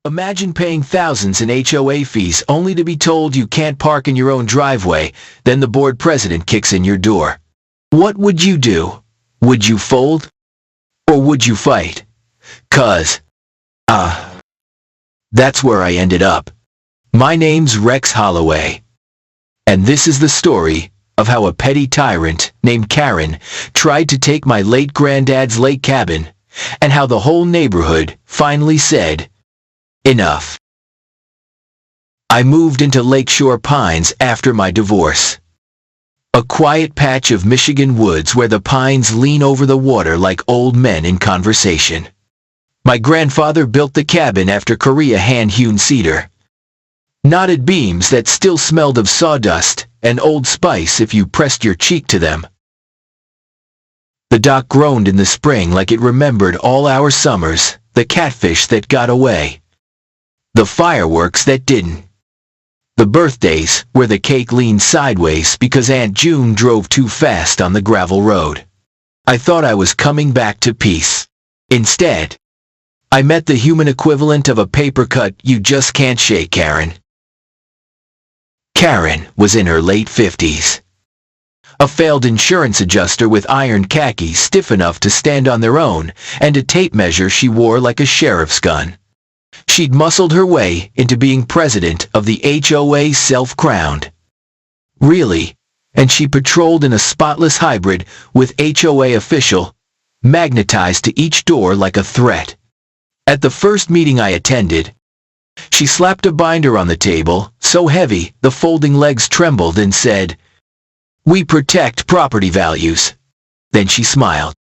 Imagine paying thousands in HOA fees only to be told you can't park in your own driveway, then the board president kicks in your door. What would you do? Would you fold? Or would you fight? 'Cause, that's where I ended up. My name's Rex Holloway. And this is the story of how a petty tyrant named Karen tried to take my late granddad's lake cabin, and how the whole neighborhood finally said, enough. I moved into Lakeshore Pines after my divorce. A quiet patch of Michigan woods where the pines lean over the water like old men in conversation. My grandfather built the cabin after Korea hand-hewn cedar. Knotted beams that still smelled of sawdust and Old Spice if you pressed your cheek to them. The dock groaned in the spring like it remembered all our summers, the catfish that got away, the fireworks that didn't, the birthdays where the cake leaned sideways because Aunt June drove too fast on the gravel road. I thought I was coming back to peace. Instead, I met the human equivalent of a paper cut you just can't shake, Karen. Karen was in her late 50s. A failed insurance adjuster with ironed khakis stiff enough to stand on their own, and a tape measure she wore like a sheriff's gun. She'd muscled her way into being president of the HOA self-crowned. Really, and she patrolled in a spotless hybrid with HOA official, magnetized to each door like a threat. At the first meeting I attended, she slapped a binder on the table, so heavy the folding legs trembled, and said, "We protect property values." Then she smiled.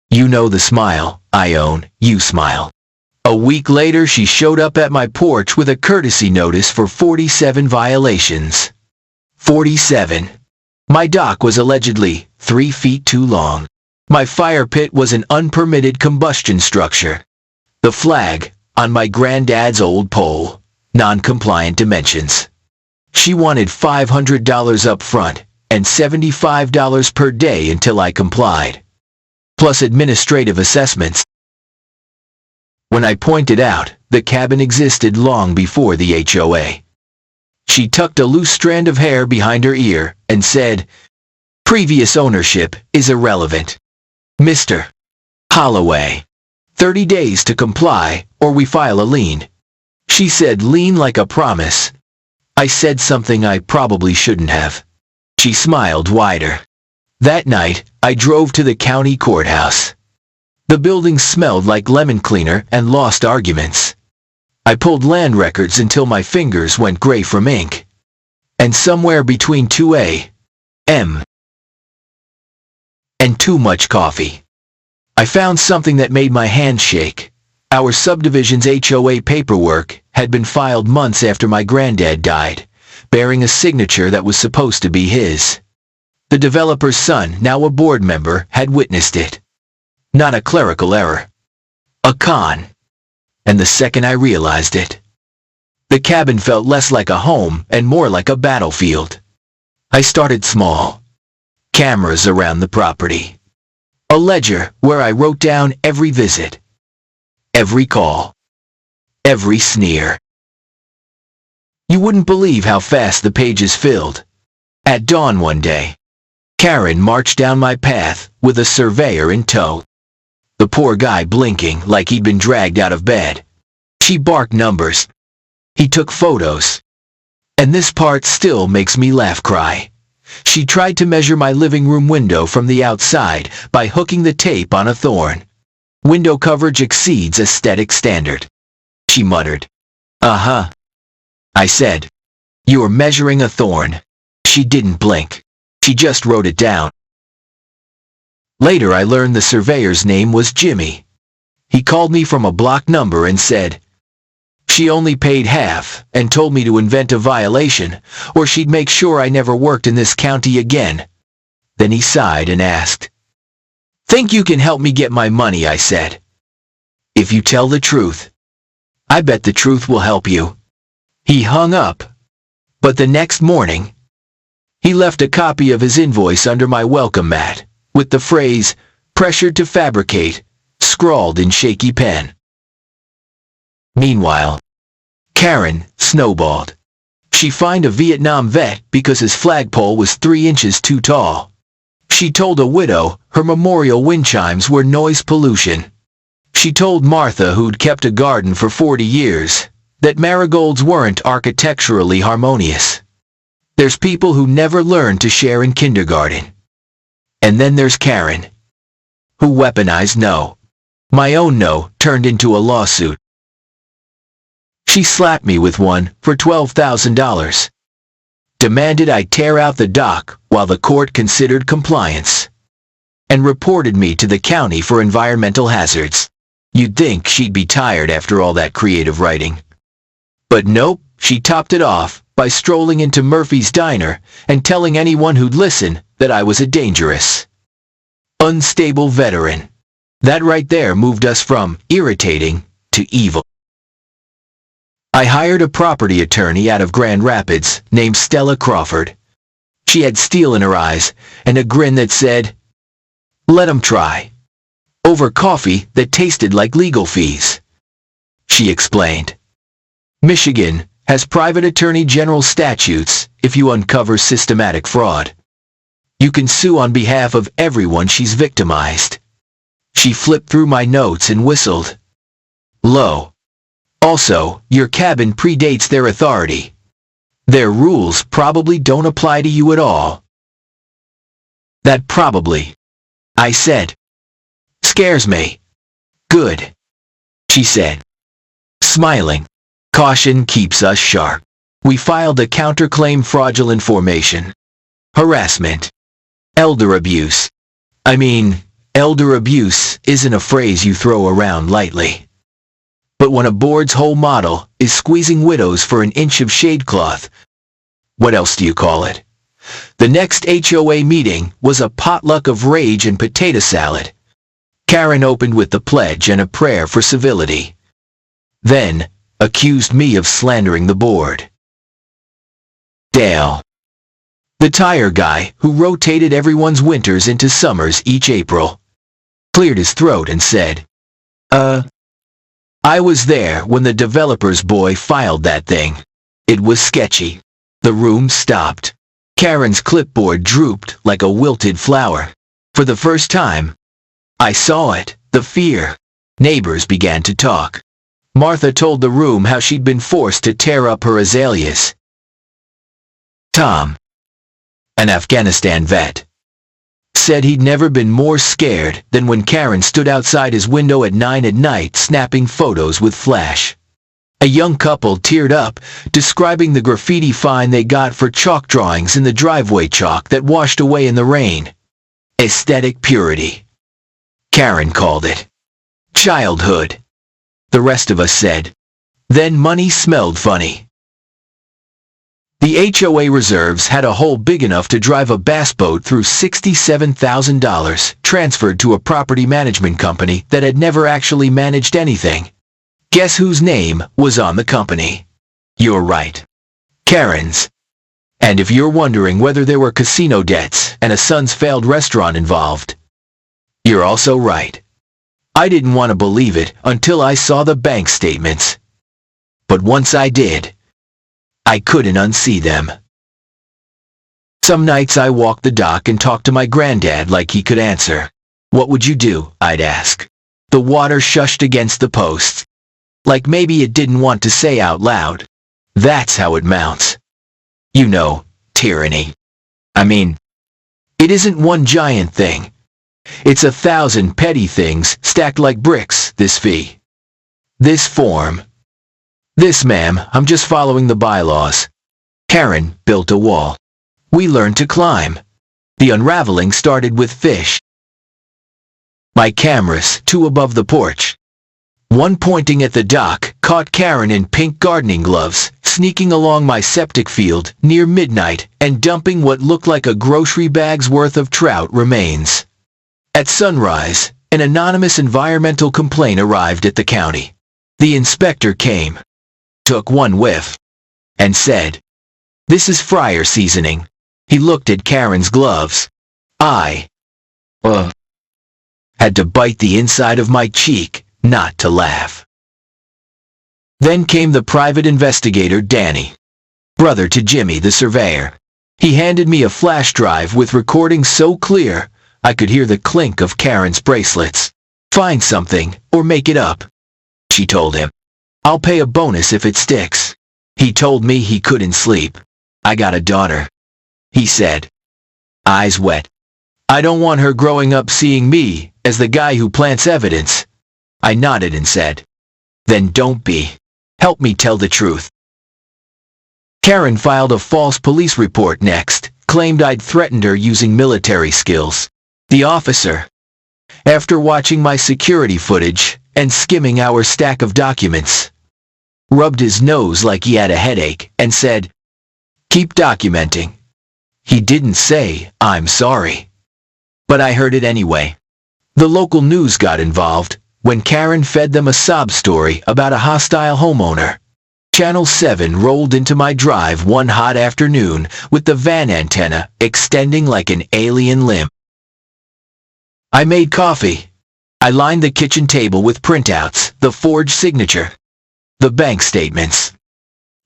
You know the smile I own, you smile. A week later she showed up at my porch with a courtesy notice for 47 violations. 47. My dock was allegedly 3 feet too long. My fire pit was an unpermitted combustion structure. The flag on my granddad's old pole, non-compliant dimensions. She wanted $500 up front and $75 per day until I complied, plus administrative assessments. When I pointed out the cabin existed long before the HOA, she tucked a loose strand of hair behind her ear and said, "Previous ownership is irrelevant. Mr. Holloway, 30 days to comply or we file a lien." She said lien like a promise. I said something I probably shouldn't have. She smiled wider. That night, I drove to the county courthouse. The building smelled like lemon cleaner and lost arguments. I pulled land records until my fingers went gray from ink. And somewhere between 2 a.m. and too much coffee, I found something that made my hands shake. Our subdivision's HOA paperwork had been filed months after my granddad died, bearing a signature that was supposed to be his. The developer's son, now a board member, had witnessed it. Not a clerical error. A con. And the second I realized it, the cabin felt less like a home and more like a battlefield. I started small. Cameras around the property. A ledger where I wrote down every visit, every call, every sneer. You wouldn't believe how fast the pages filled. At dawn one day, Karen marched down my path with a surveyor in tow. The poor guy blinking like he'd been dragged out of bed. She barked numbers. He took photos. And this part still makes me cry. She tried to measure my living room window from the outside by hooking the tape on a thorn. Window coverage exceeds aesthetic standard. She muttered. "Uh-huh." I said, "You're measuring a thorn." She didn't blink. She just wrote it down. Later I learned the surveyor's name was Jimmy. He called me from a block number and said, she only paid half and told me to invent a violation or she'd make sure I never worked in this county again. Then he sighed and asked, "Think you can help me get my money?" I said. "If you tell the truth." "I bet the truth will help you." He hung up. But the next morning, he left a copy of his invoice under my welcome mat, with the phrase, "pressured to fabricate," scrawled in shaky pen. Meanwhile, Karen snowballed. She fined a Vietnam vet because his flagpole was 3 inches too tall. She told a widow her memorial wind chimes were noise pollution. She told Martha, who'd kept a garden for 40 years, that marigolds weren't architecturally harmonious. There's people who never learned to share in kindergarten. And then there's Karen, who weaponized no. My own no turned into a lawsuit. She slapped me with one for $12,000. Demanded I tear out the dock while the court considered compliance. And reported me to the county for environmental hazards. You'd think she'd be tired after all that creative writing. But nope, she topped it off by strolling into Murphy's Diner and telling anyone who'd listen that I was a dangerous, unstable veteran. That right there moved us from irritating to evil. I hired a property attorney out of Grand Rapids named Stella Crawford. She had steel in her eyes and a grin that said, "Let 'em try." Over coffee that tasted like legal fees. She explained, Michigan has private attorney general statutes if you uncover systematic fraud. You can sue on behalf of everyone she's victimized. She flipped through my notes and whistled. Low. Also, your cabin predates their authority. Their rules probably don't apply to you at all. That probably, I said, scares me. Good, she said, smiling. Caution keeps us sharp. We filed a counterclaim fraudulent formation. Harassment. Elder abuse. I mean, elder abuse isn't a phrase you throw around lightly. But when a board's whole model is squeezing widows for an inch of shadecloth, what else do you call it? The next HOA meeting was a potluck of rage and potato salad. Karen opened with the pledge and a prayer for civility. Then, accused me of slandering the board. Dale, the tire guy who rotated everyone's winters into summers each April, cleared his throat and said, I was there when the developer's boy filed that thing. It was sketchy. The room stopped. Karen's clipboard drooped like a wilted flower. For the first time, I saw it, the fear. Neighbors began to talk. Martha told the room how she'd been forced to tear up her azaleas. Tom, an Afghanistan vet, said he'd never been more scared than when Karen stood outside his window at 9 at night snapping photos with flash. A young couple teared up, describing the graffiti fine they got for chalk drawings in the driveway chalk that washed away in the rain. Aesthetic purity. Karen called it childhood. The rest of us said, then money smelled funny. The HOA reserves had a hole big enough to drive a bass boat through. $67,000 transferred to a property management company that had never actually managed anything. Guess whose name was on the company? You're right. Karen's. And if you're wondering whether there were casino debts and a son's failed restaurant involved, you're also right. I didn't want to believe it until I saw the bank statements. But once I did, I couldn't unsee them. Some nights I walked the dock and talked to my granddad like he could answer. What would you do? I'd ask. The water shushed against the posts. Like maybe it didn't want to say out loud. That's how it mounts. You know, tyranny. I mean, it isn't one giant thing. It's 1,000 petty things stacked like bricks. This fee. This form. This, ma'am, I'm just following the bylaws. Karen built a wall. We learned to climb. The unraveling started with fish. My cameras, 2 above the porch. One pointing at the dock, caught Karen in pink gardening gloves, sneaking along my septic field near midnight and dumping what looked like a grocery bag's worth of trout remains. At sunrise, an anonymous environmental complaint arrived at the county. The inspector came, took one whiff, and said, "This is fryer seasoning." He looked at Karen's gloves. I had to bite the inside of my cheek not to laugh. Then came the private investigator Danny, brother to Jimmy the surveyor. He handed me a flash drive with recordings so clear I could hear the clink of Karen's bracelets. "Find something, or make it up," she told him. "I'll pay a bonus if it sticks." He told me he couldn't sleep. "I got a daughter," he said, eyes wet. "I don't want her growing up seeing me as the guy who plants evidence." I nodded and said, "Then don't be. Help me tell the truth." Karen filed a false police report next, claimed I'd threatened her using military skills. The officer, after watching my security footage and skimming our stack of documents, rubbed his nose like he had a headache and said, "Keep documenting." He didn't say, "I'm sorry." But I heard it anyway. The local news got involved when Karen fed them a sob story about a hostile homeowner. Channel 7 rolled into my drive one hot afternoon with the van antenna extending like an alien limb. I made coffee. I lined the kitchen table with printouts, the forged signature, the bank statements,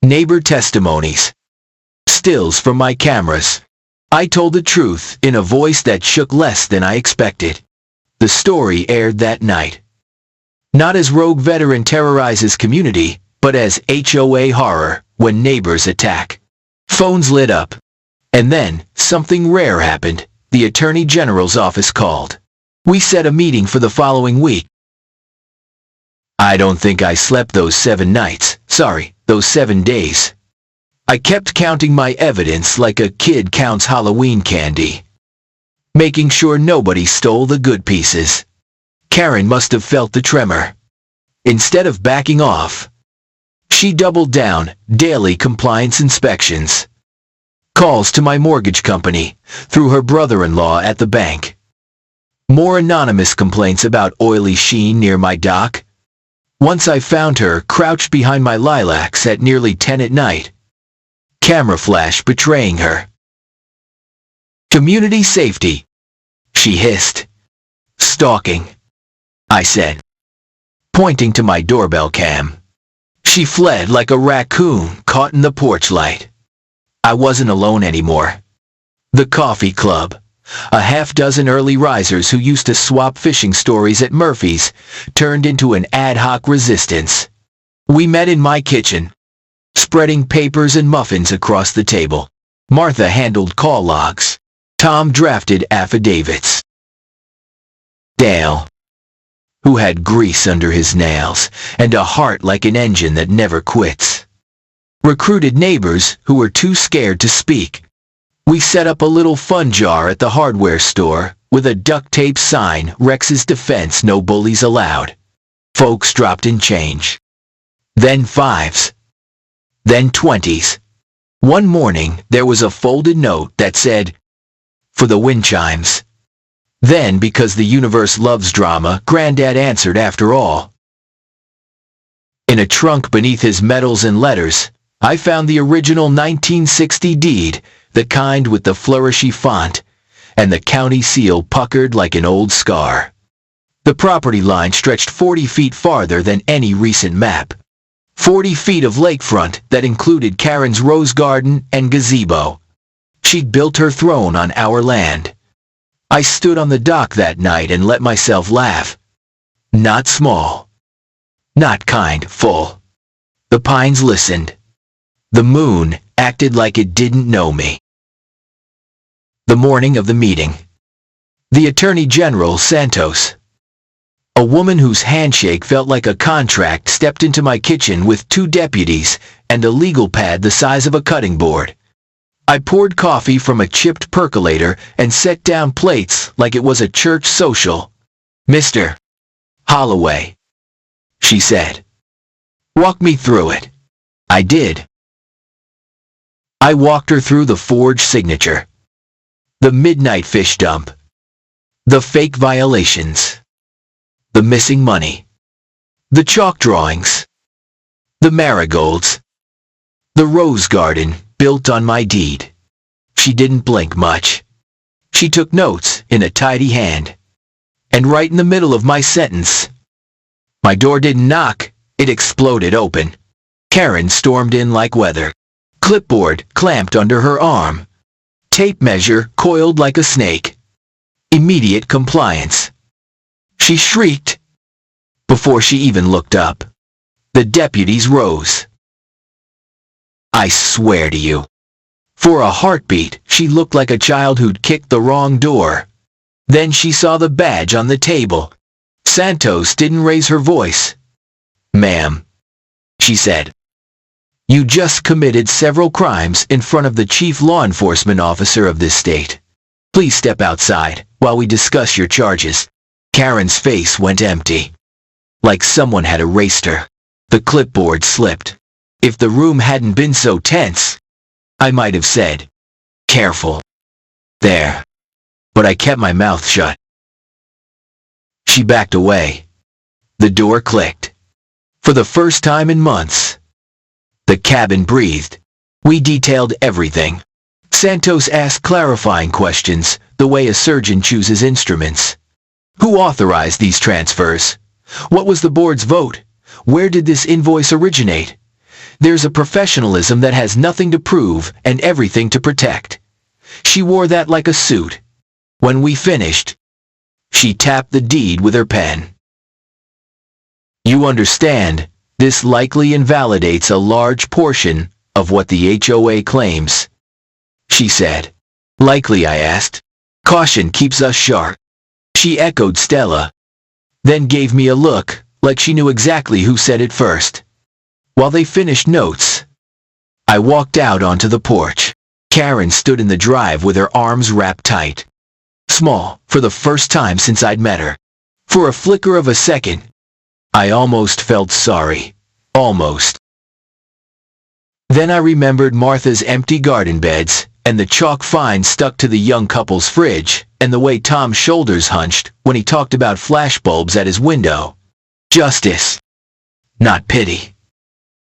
neighbor testimonies, stills from my cameras. I told the truth in a voice that shook less than I expected. The story aired that night. Not as rogue veteran terrorizes community, but as HOA horror when neighbors attack. Phones lit up. And then, something rare happened. The Attorney General's office called. We set a meeting for the following week. I don't think I slept those 7 nights. Sorry, those 7 days. I kept counting my evidence like a kid counts Halloween candy, making sure nobody stole the good pieces. Karen must have felt the tremor. Instead of backing off, she doubled down, daily compliance inspections, calls to my mortgage company, through her brother-in-law at the bank, more anonymous complaints about oily sheen near my dock. Once I found her crouched behind my lilacs at nearly 10 at night, camera flash betraying her. "Community safety," she hissed. "Stalking," I said, pointing to my doorbell cam. She fled like a raccoon caught in the porch light. I wasn't alone anymore. The coffee club, a half-dozen early risers who used to swap fishing stories at Murphy's, turned into an ad hoc resistance. We met in my kitchen, spreading papers and muffins across the table. Martha handled call logs. Tom drafted affidavits. Dale, who had grease under his nails and a heart like an engine that never quits, recruited neighbors who were too scared to speak. We set up a little fun jar at the hardware store with a duct tape sign, "Rex's Defense, no bullies allowed." Folks dropped in change. Then 5s. Then 20s. One morning there was a folded note that said, "For the wind chimes." Then, because the universe loves drama, Granddad answered after all. In a trunk beneath his medals and letters, I found the original 1960 deed, the kind with the flourishy font, and the county seal puckered like an old scar. The property line stretched 40 feet farther than any recent map. 40 feet of lakefront that included Karen's rose garden and gazebo. She'd built her throne on our land. I stood on the dock that night and let myself laugh. Not small. Not kind, full. The pines listened. The moon acted like it didn't know me. The morning of the meeting. The Attorney General, Santos, a woman whose handshake felt like a contract, stepped into my kitchen with 2 deputies and a legal pad the size of a cutting board. I poured coffee from a chipped percolator and set down plates like it was a church social. "Mr. Holloway," she said, "walk me through it." I did. I walked her through the forged signature, the midnight fish dump, the fake violations, the missing money, the chalk drawings, the marigolds, the rose garden built on my deed. She didn't blink much. She took notes in a tidy hand. And right in the middle of my sentence, "My door didn't knock, it exploded open." Karen stormed in like weather. Clipboard clamped under her arm. Tape measure coiled like a snake. Immediate compliance. She shrieked. Before she even looked up, the deputies rose. I swear to you. For a heartbeat, she looked like a child who'd kicked the wrong door. Then she saw the badge on the table. Santos didn't raise her voice. Ma'am, she said. You just committed several crimes in front of the chief law enforcement officer of this state. Please step outside while we discuss your charges. Karen's face went empty. Like someone had erased her. The clipboard slipped. If the room hadn't been so tense, I might have said, careful. There. But I kept my mouth shut. She backed away. The door clicked. For the first time in months, the cabin breathed. We detailed everything. Santos asked clarifying questions, the way a surgeon chooses instruments. Who authorized these transfers? What was the board's vote? Where did this invoice originate? There's a professionalism that has nothing to prove and everything to protect. She wore that like a suit. When we finished, she tapped the deed with her pen. You understand, this likely invalidates a large portion of what the HOA claims, she said. Likely, I asked. Caution keeps us sharp. She echoed Stella, then gave me a look, like she knew exactly who said it first. While they finished notes, I walked out onto the porch. Karen stood in the drive with her arms wrapped tight. Small, for the first time since I'd met her. For a flicker of a second, I almost felt sorry. Almost. Then I remembered Martha's empty garden beds, and the chalk finds stuck to the young couple's fridge, and the way Tom's shoulders hunched when he talked about flashbulbs at his window. Justice. Not pity.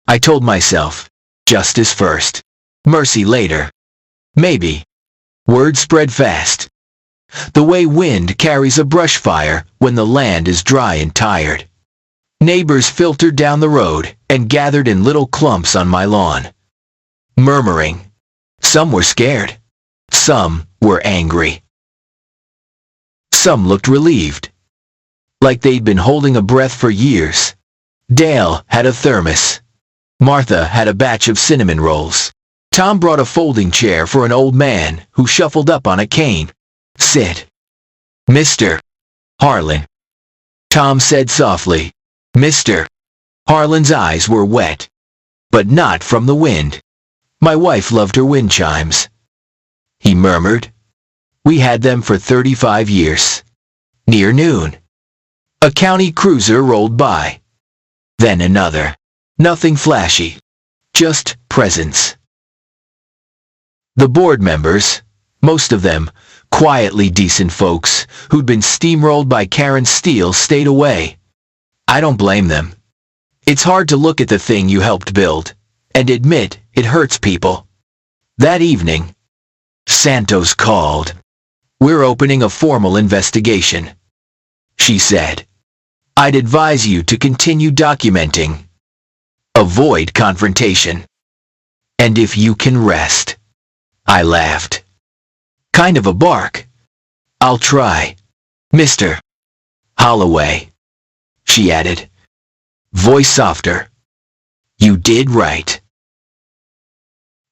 I told myself, justice first. Mercy later. Maybe. Word spread fast. The way wind carries a brush fire when the land is dry and tired. Neighbors filtered down the road and gathered in little clumps on my lawn, murmuring. Some were scared. Some were angry. Some looked relieved, like they'd been holding a breath for years. Dale had a thermos. Martha had a batch of cinnamon rolls. Tom brought a folding chair for an old man who shuffled up on a cane. Sit. Mr. Harlan. Tom said softly. Mr. Harlan's eyes were wet, but not from the wind. My wife loved her wind chimes. He murmured. We had them for 35 years. Near noon, a county cruiser rolled by. Then another. Nothing flashy. Just presence. The board members, most of them quietly decent folks who'd been steamrolled by Karen Steele, stayed away. I don't blame them. It's hard to look at the thing you helped build and admit it hurts people. That evening, Santos called. We're opening a formal investigation, she said. I'd advise you to continue documenting. Avoid confrontation. And if you can rest. I laughed. Kind of a bark. I'll try. Mr. Holloway, she added. Voice softer. You did right.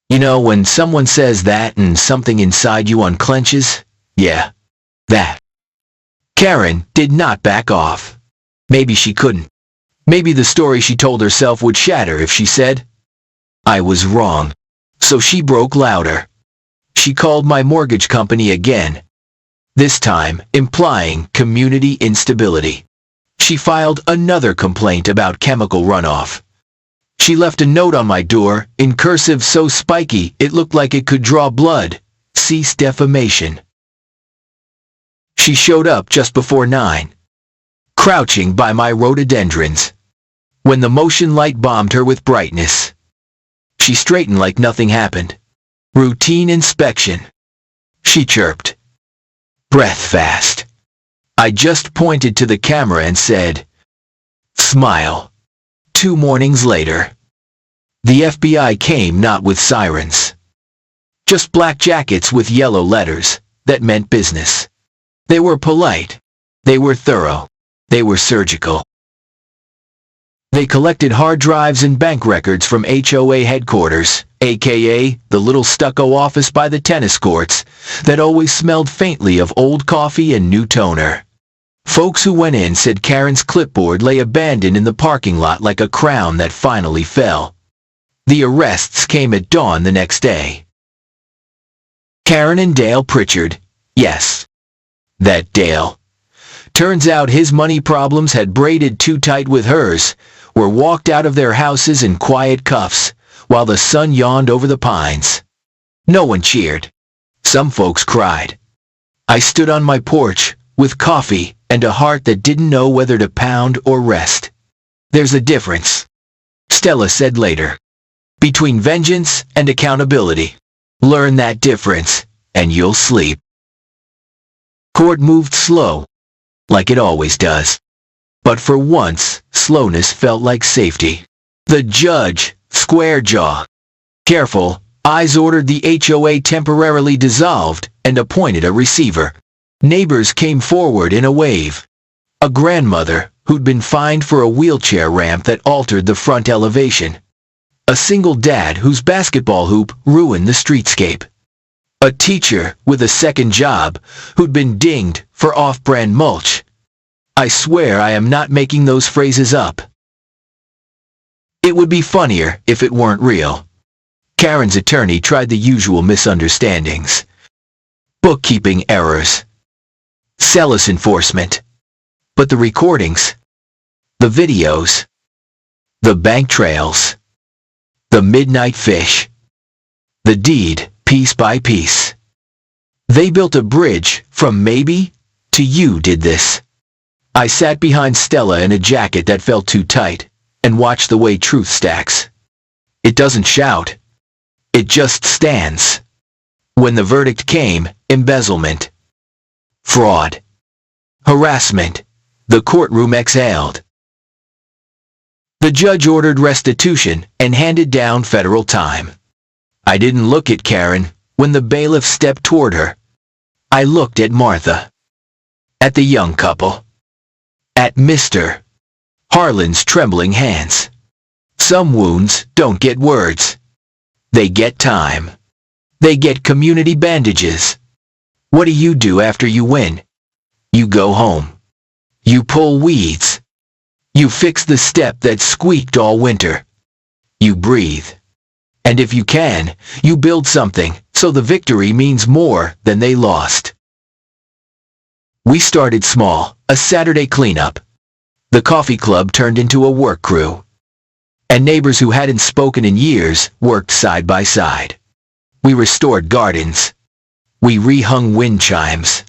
You know when someone says that and something inside you unclenches? Yeah, that. Karen did not back off. Maybe she couldn't. Maybe the story she told herself would shatter if she said, I was wrong. So she broke louder. She called my mortgage company again. This time implying community instability. She filed another complaint about chemical runoff. She left a note on my door, in cursive so spiky it looked like it could draw blood. Cease defamation. She showed up just before 9, crouching by my rhododendrons. When the motion light bombed her with brightness, she straightened like nothing happened. Routine inspection. She chirped. Breath fast. I just pointed to the camera and said, smile. 2 mornings later. The FBI came not with sirens. Just black jackets with yellow letters that meant business. They were polite. They were thorough. They were surgical. They collected hard drives and bank records from HOA headquarters, aka the little stucco office by the tennis courts that always smelled faintly of old coffee and new toner. Folks who went in said Karen's clipboard lay abandoned in the parking lot like a crown that finally fell. The arrests came at dawn the next day. Karen and Dale Pritchard, yes, that Dale. Turns out his money problems had braided too tight with hers, were walked out of their houses in quiet cuffs, while the sun yawned over the pines. No one cheered. Some folks cried. I stood on my porch, with coffee and a heart that didn't know whether to pound or rest. There's a difference, Stella said later, between vengeance and accountability. Learn that difference, and you'll sleep. Court moved slow, like it always does. But for once, slowness felt like safety. The judge, square jaw, careful, eyes ordered the HOA temporarily dissolved and appointed a receiver. Neighbors came forward in a wave. A grandmother who'd been fined for a wheelchair ramp that altered the front elevation. A single dad whose basketball hoop ruined the streetscape. A teacher with a second job who'd been dinged for off-brand mulch. I swear I am not making those phrases up. It would be funnier if it weren't real. Karen's attorney tried the usual misunderstandings. Bookkeeping errors. Zealous enforcement. But the recordings, the videos, the bank trails, the midnight fish, the deed, piece by piece. They built a bridge from maybe to you did this. I sat behind Stella in a jacket that felt too tight and watched the way truth stacks. It doesn't shout. It just stands. When the verdict came, embezzlement, fraud, harassment, the courtroom exhaled. The judge ordered restitution and handed down federal time. I didn't look at Karen when the bailiff stepped toward her. I looked at Martha. At the young couple. At Mr. Harlan's trembling hands. Some wounds don't get words. They get time. They get community bandages. What do you do after you win? You go home. You pull weeds. You fix the step that squeaked all winter. You breathe. And if you can, you build something so the victory means more than they lost. We started small, a Saturday cleanup. The coffee club turned into a work crew. And neighbors who hadn't spoken in years worked side by side. We restored gardens. We rehung wind chimes.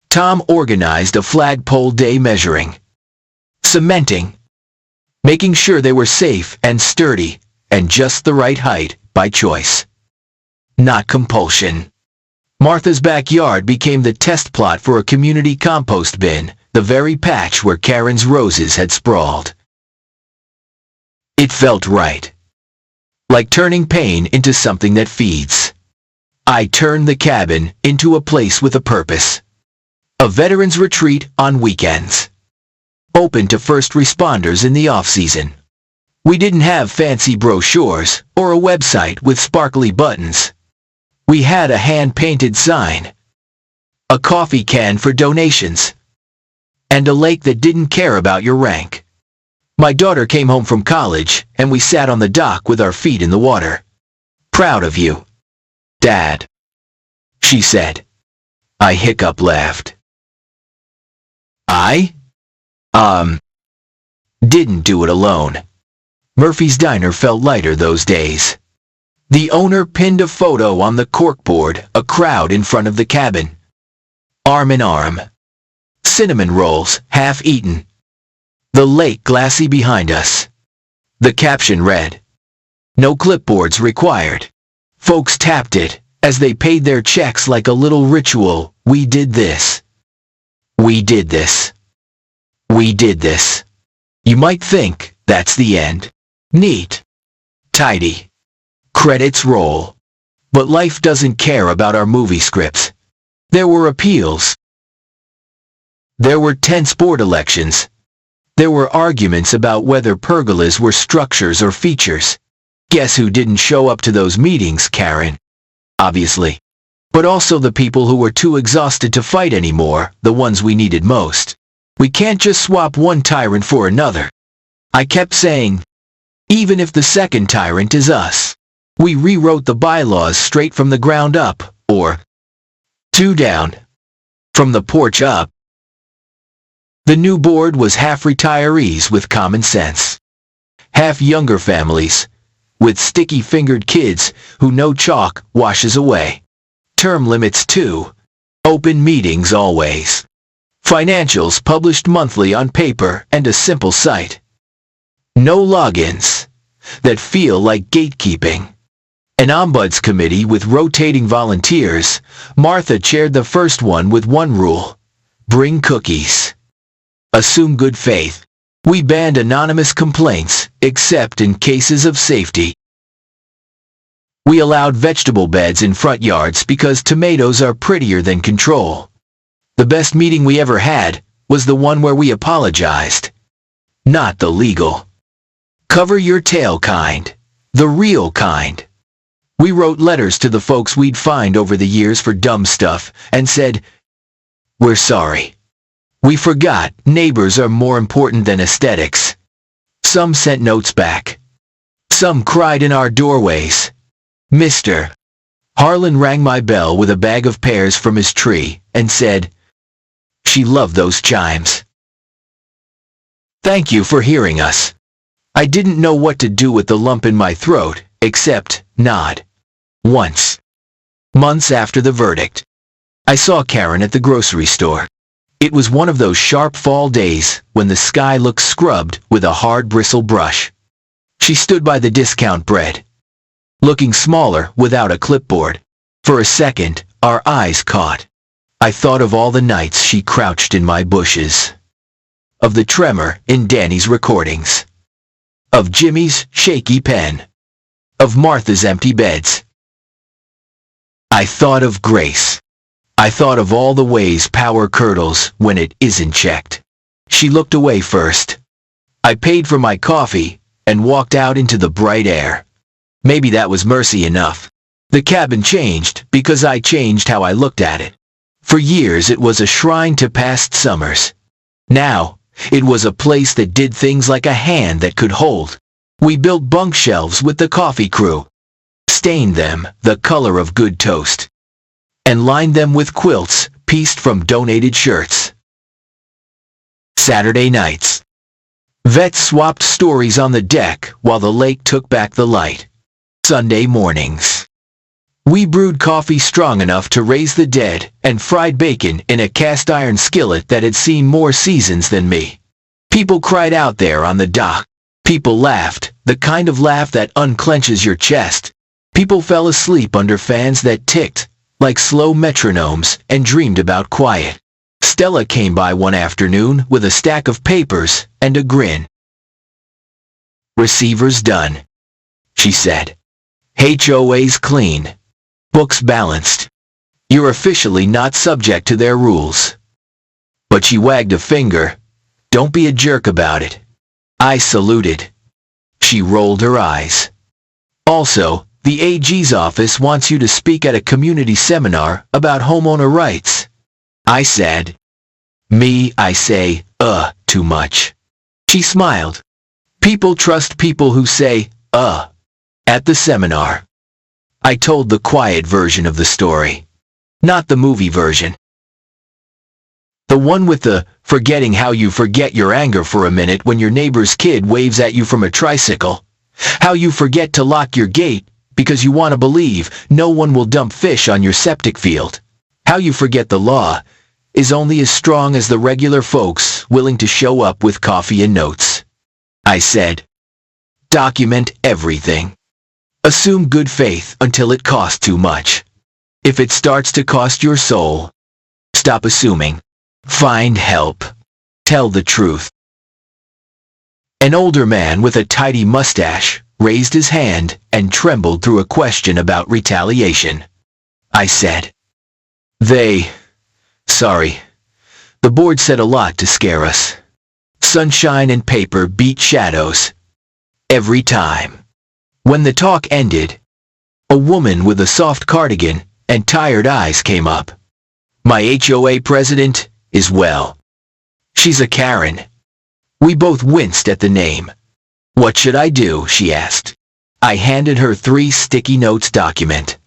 Tom organized a flagpole day measuring. Cementing. Making sure they were safe and sturdy and just the right height by choice. Not compulsion. Martha's backyard became the test plot for a community compost bin, the very patch where Karen's roses had sprawled. It felt right. Like turning pain into something that feeds. I turned the cabin into a place with a purpose. A veterans retreat on weekends. Open to first responders in the off-season. We didn't have fancy brochures or a website with sparkly buttons. We had a hand-painted sign. A coffee can for donations. And a lake that didn't care about your rank. My daughter came home from college, and we sat on the dock with our feet in the water. Proud of you, Dad, she said. I laughed. I didn't do it alone. Murphy's Diner felt lighter those days. The owner pinned a photo on the corkboard, a crowd in front of the cabin. Arm in arm. Cinnamon rolls, half eaten. The lake glassy behind us. The caption read, "No clipboards required." Folks tapped it as they paid their checks like a little ritual. We did this. We did this. We did this. You might think that's the end. Neat. Tidy. Credits roll. But life doesn't care about our movie scripts. There were appeals. There were tense board elections. There were arguments about whether pergolas were structures or features. Guess who didn't show up to those meetings, Karen? Obviously. But also the people who were too exhausted to fight anymore, the ones we needed most. We can't just swap one tyrant for another. I kept saying, even if the second tyrant is us. We rewrote the bylaws straight from the ground up, or two down, from the porch up. The new board was half retirees with common sense, half younger families, with sticky-fingered kids who no chalk washes away. Term limits too. Open meetings always. Financials published monthly on paper and a simple site. No logins that feel like gatekeeping. An ombuds committee with rotating volunteers. Martha chaired the first one with one rule. Bring cookies. Assume good faith. We banned anonymous complaints, except in cases of safety. We allowed vegetable beds in front yards because tomatoes are prettier than control. The best meeting we ever had was the one where we apologized. Not the legal. Cover your tail kind. The real kind. We wrote letters to the folks we'd fined over the years for dumb stuff and said, we're sorry. We forgot neighbors are more important than aesthetics. Some sent notes back. Some cried in our doorways. Mr. Harlan rang my bell with a bag of pears from his tree and said, she loved those chimes. Thank you for hearing us. I didn't know what to do with the lump in my throat, except nod. Once. Months after the verdict. I saw Karen at the grocery store. It was one of those sharp fall days when the sky looks scrubbed with a hard bristle brush. She stood by the discount bread, looking smaller without a clipboard. For a second, our eyes caught. I thought of all the nights she crouched in my bushes. Of the tremor in Danny's recordings. Of Jimmy's shaky pen. Of Martha's empty beds. I thought of Grace. I thought of all the ways power curdles when it isn't checked. She looked away first. I paid for my coffee and walked out into the bright air. Maybe that was mercy enough. The cabin changed because I changed how I looked at it. For years it was a shrine to past summers. Now, it was a place that did things like a hand that could hold. We built bunk shelves with the coffee crew, stained them the color of good toast, and lined them with quilts pieced from donated shirts. Saturday nights. Vets swapped stories on the deck while the lake took back the light. Sunday mornings. We brewed coffee strong enough to raise the dead and fried bacon in a cast iron skillet that had seen more seasons than me. People cried out there on the dock. People laughed, the kind of laugh that unclenches your chest. People fell asleep under fans that ticked like slow metronomes and dreamed about quiet. Stella came by one afternoon with a stack of papers and a grin. Receivers done, she said. HOAs clean. Books balanced. You're officially not subject to their rules. But she wagged a finger. Don't be a jerk about it. I saluted. She rolled her eyes. Also, the AG's office wants you to speak at a community seminar about homeowner rights. I said. I say, too much. She smiled. People trust people who say, at the seminar. I told the quiet version of the story, not the movie version. The one with the forgetting how you forget your anger for a minute when your neighbor's kid waves at you from a tricycle. How you forget to lock your gate because you want to believe no one will dump fish on your septic field. How you forget the law is only as strong as the regular folks willing to show up with coffee and notes. I said, document everything. Assume good faith until it costs too much. If it starts to cost your soul, stop assuming. Find help. Tell the truth. An older man with a tidy mustache raised his hand, and trembled through a question about retaliation. I said, Sorry. The board said a lot to scare us. Sunshine and paper beat shadows. Every time. When the talk ended, a woman with a soft cardigan and tired eyes came up. My HOA president is well. She's a Karen. We both winced at the name. What should I do? She asked. I handed her 3 sticky notes document.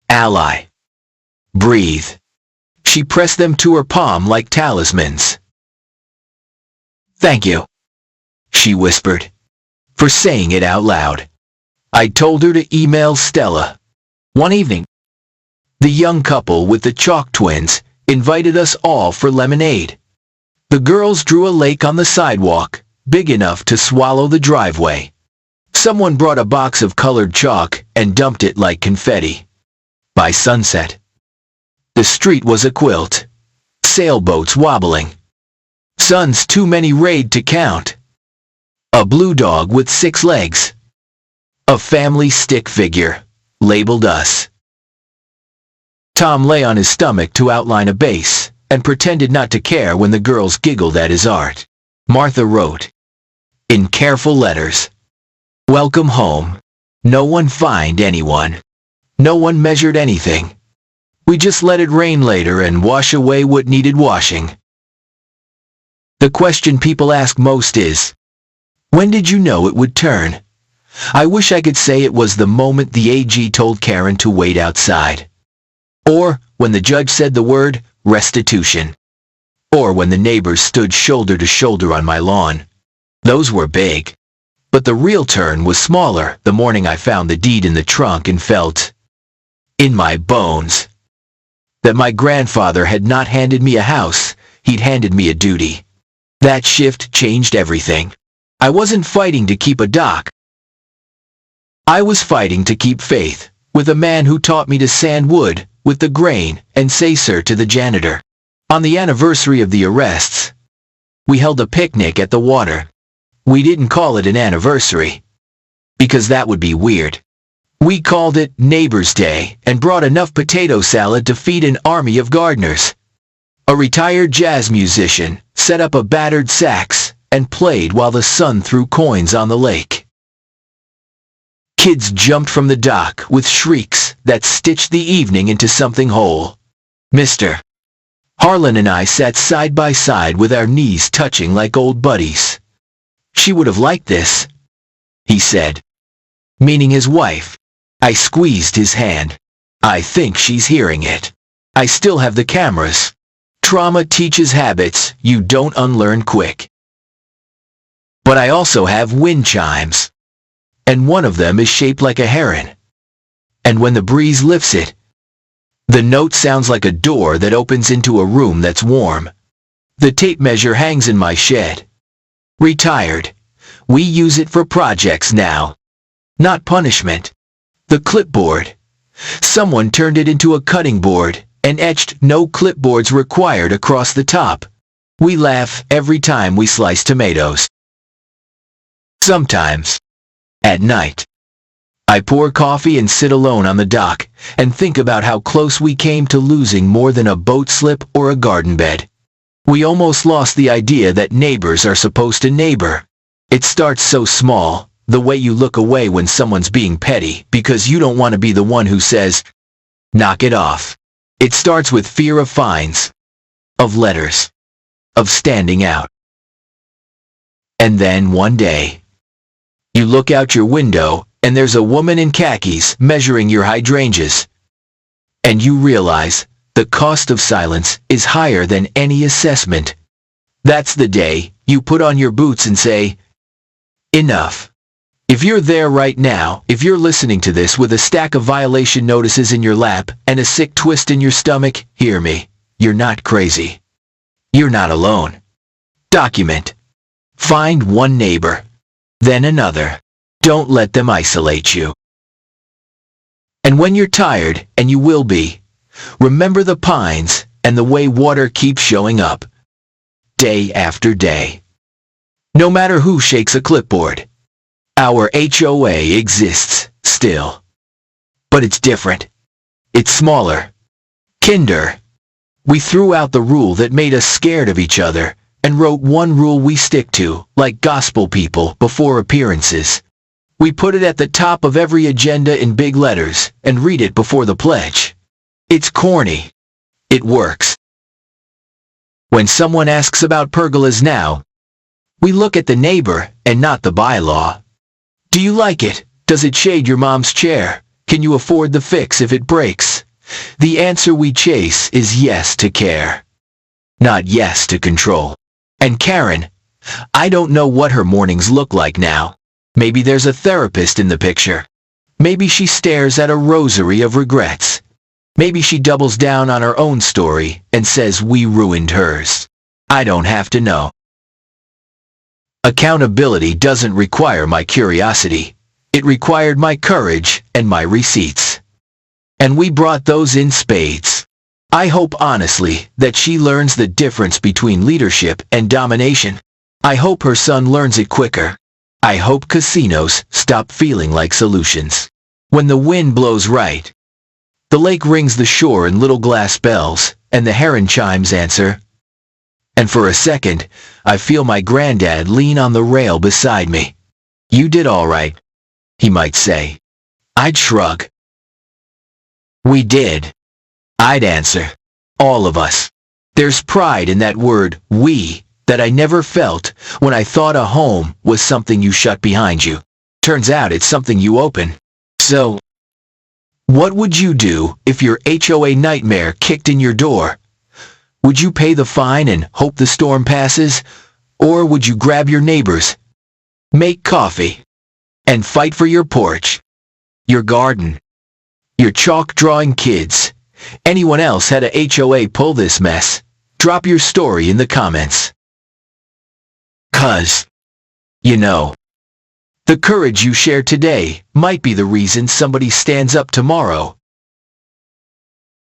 Ally. Breathe. She pressed them to her palm like talismans. Thank you, she whispered, for saying it out loud. I told her to email Stella. One evening, the young couple with the chalk twins invited us all for lemonade. The girls drew a lake on the sidewalk, big enough to swallow the driveway. Someone brought a box of colored chalk and dumped it like confetti. By sunset, the street was a quilt. Sailboats wobbling. Suns too many raid to count. A blue dog with 6 legs. A family stick figure, labeled us. Tom lay on his stomach to outline a base, and pretended not to care when the girls giggled at his art. Martha wrote, in careful letters, Welcome home. No one fined anyone. No one measured anything. We just let it rain later and wash away what needed washing. The question people ask most is, when did you know it would turn? I wish I could say it was the moment the AG told Karen to wait outside. Or when the judge said the word restitution. Or when the neighbors stood shoulder to shoulder on my lawn. Those were big. But the real turn was smaller the morning I found the deed in the trunk and felt, in my bones, that my grandfather had not handed me a house, he'd handed me a duty. That shift changed everything. I wasn't fighting to keep a dock. I was fighting to keep faith, with a man who taught me to sand wood with the grain and say sir to the janitor. On the anniversary of the arrests, we held a picnic at the water. We didn't call it an anniversary, because that would be weird. We called it Neighbor's Day and brought enough potato salad to feed an army of gardeners. A retired jazz musician set up a battered sax and played while the sun threw coins on the lake. Kids jumped from the dock with shrieks that stitched the evening into something whole. Mr. Harlan and I sat side by side with our knees touching like old buddies. She would have liked this, he said, meaning his wife. I squeezed his hand. I think she's hearing it. I still have the cameras. Trauma teaches habits you don't unlearn quick. But I also have wind chimes. And one of them is shaped like a heron. And when the breeze lifts it, the note sounds like a door that opens into a room that's warm. The tape measure hangs in my shed. Retired. We use it for projects now. Not punishment. The clipboard. Someone turned it into a cutting board and etched no clipboards required across the top. We laugh every time we slice tomatoes. Sometimes, at night, I pour coffee and sit alone on the dock and think about how close we came to losing more than a boat slip or a garden bed. We almost lost the idea that neighbors are supposed to neighbor. It starts so small, the way you look away when someone's being petty because you don't want to be the one who says, knock it off. It starts with fear of fines, of letters, of standing out. And then one day, you look out your window and there's a woman in khakis measuring your hydrangeas. And you realize the cost of silence is higher than any assessment. That's the day you put on your boots and say, enough. If you're there right now, if you're listening to this with a stack of violation notices in your lap and a sick twist in your stomach, hear me. You're not crazy. You're not alone. Document. Find one neighbor, then another. Don't let them isolate you. And when you're tired, and you will be, remember the pines and the way water keeps showing up. Day after day. No matter who shakes a clipboard. Our HOA exists still. But it's different. It's smaller. Kinder. We threw out the rule that made us scared of each other and wrote one rule we stick to, like gospel people, before appearances. We put it at the top of every agenda in big letters and read it before the pledge. It's corny. It works. When someone asks about pergolas now, we look at the neighbor and not the bylaw. Do you like it? Does it shade your mom's chair? Can you afford the fix if it breaks? The answer we chase is yes to care, not yes to control. And Karen, I don't know what her mornings look like now. Maybe there's a therapist in the picture. Maybe she stares at a rosary of regrets. Maybe she doubles down on her own story and says we ruined hers. I don't have to know. Accountability doesn't require my curiosity. It required my courage and my receipts. And we brought those in spades. I hope honestly that she learns the difference between leadership and domination. I hope her son learns it quicker. I hope casinos stop feeling like solutions. When the wind blows right, the lake rings the shore in little glass bells, and the heron chimes answer. And for a second, I feel my granddad lean on the rail beside me. You did all right, he might say. I'd shrug. We did. I'd answer. All of us. There's pride in that word, we, that I never felt when I thought a home was something you shut behind you. Turns out it's something you open. So, what would you do if your HOA nightmare kicked in your door? Would you pay the fine and hope the storm passes? Or would you grab your neighbors, make coffee, and fight for your porch, your garden, your chalk drawing kids? Anyone else had a HOA pull this mess? Drop your story in the comments. 'Cause, you know, the courage you share today might be the reason somebody stands up tomorrow